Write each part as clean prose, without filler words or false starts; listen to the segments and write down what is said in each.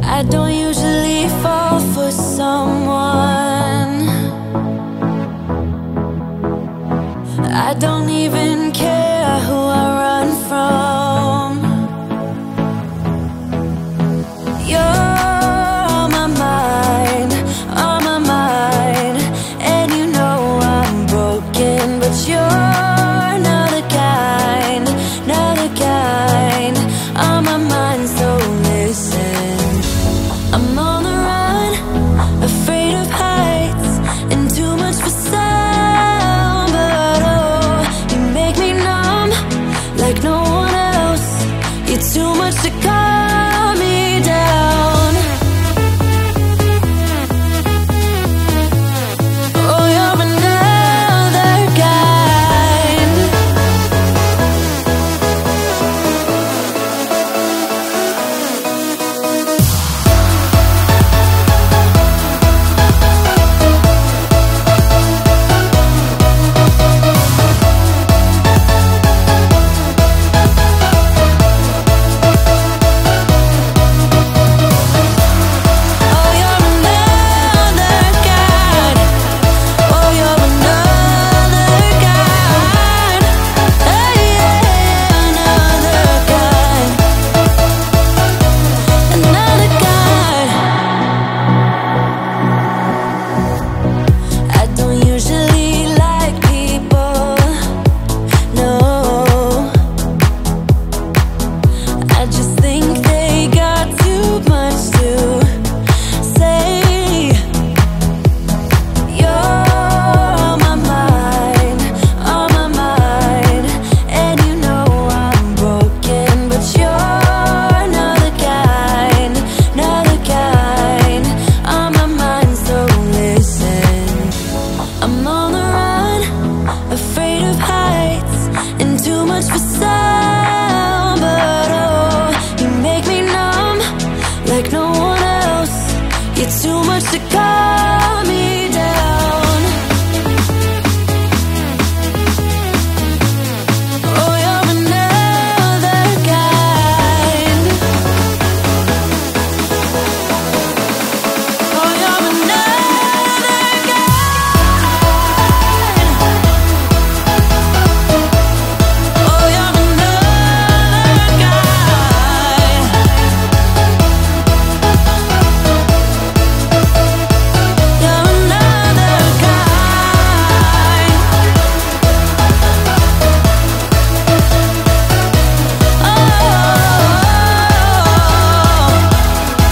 I don't usually fall for someone. I don't even care who I run from. You're on my mind, and you know I'm broken, but you're not the kind, on my mind, so listen. I'm on the run, afraid of heights, and too much for sound, but oh, you make me numb, like no one else. You're too much to calm me down. Oh, you're another kind. Oh, you're another kind. Oh, you're another kind. Oh, yeah, another kind. Another kind. I don't usually like people, no. I just think they got too much to say. You're on my mind, and you know I'm broken, but you're another kind, on my mind, so listen. I'm on the run, afraid of heights, and too much for sound, but oh, you make me numb, like no one else. You're too much to calm me down. Oh, you're another kind. Oh, you're another kind. Oh, you're another guy. You're another guy. Oh, you're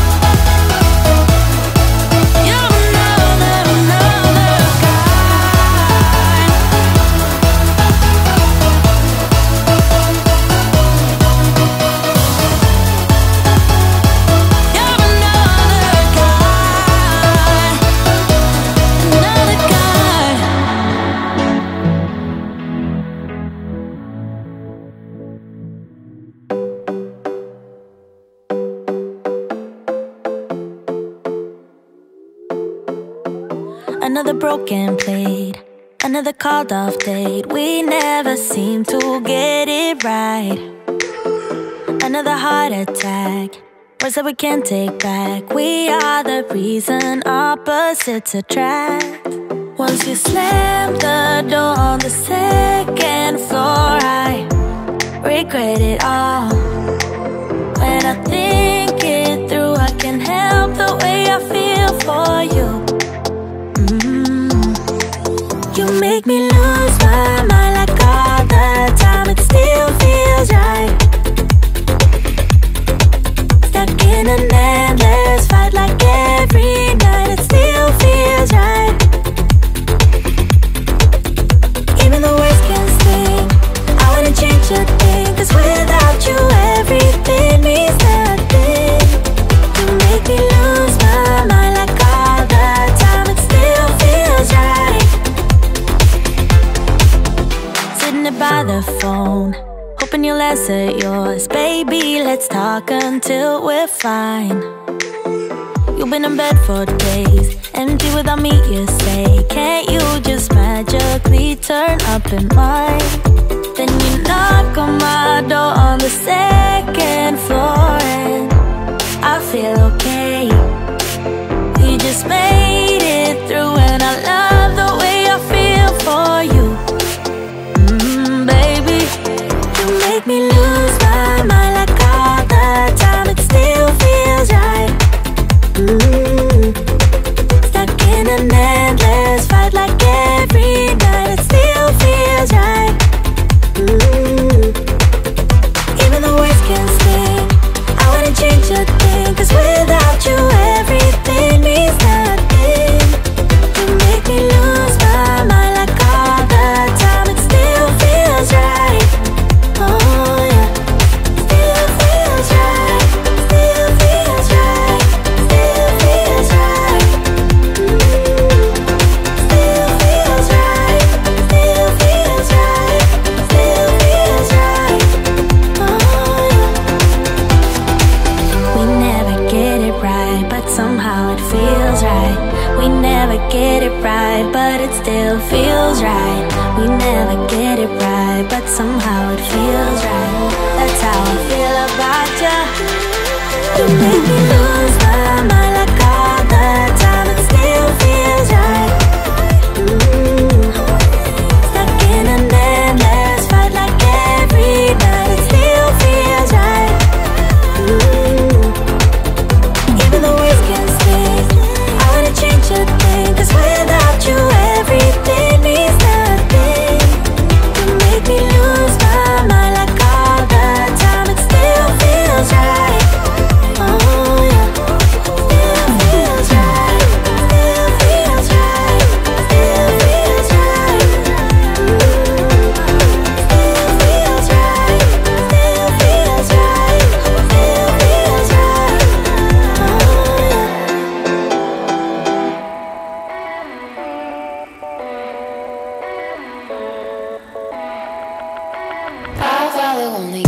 another Another broken plate, another called off date. We never seem to get it right. Another heart attack, words that we can't take back. We are the reason opposites attract. Once you slam the door on the second floor, I regret it all. When I think it through, I can't help the way I feel for you. You make me lose my mind like all the time. It still feels right. Stuck in an endless fight like every night. It still feels right. Even the worst can sting. I wouldn't change a thing, 'cause without you everything means nothing. You make me lose my mind like all the time. It still feels right. Sitting there by the phone, hoping you'll answer yours. Baby, let's talk until we're fine. You've been in bed for days, empty without me, you say. Can't you just magically turn up in mine? Then you knock on my door on the second floor, and I feel okay. We just made it through, and I love the way I feel for you. Baby, you make me lose my mind like all the time. It still feels right. Stuck in an endless fight like every night. It still feels right. Even the words can sting. I wouldn't change a thing, 'cause without you everything means nothing. You make me lose my mind like all the time. It still feels right. Oh yeah. Still feels right. Still feels right. Still feels right. Still feels right. Still feels right. Still feels right. Oh yeah. We never get it right, but somehow it feels right. We never get it right, but it still feels right. We never get it right, but somehow it feels right. That's how I feel about you. You make me lose my mind like all the time. It still feels right. Stuck in an endless fight like every night. It still feels right. Even the words can sting. I wouldn't change a thing, 'cause without you everything means nothing. You make me lose my mind like all the time. It still feels right. Oh yeah. Still feels right. Still feels right. Still feels right. Still feels right. Still feels right. Still feels right. Oh yeah. I follow only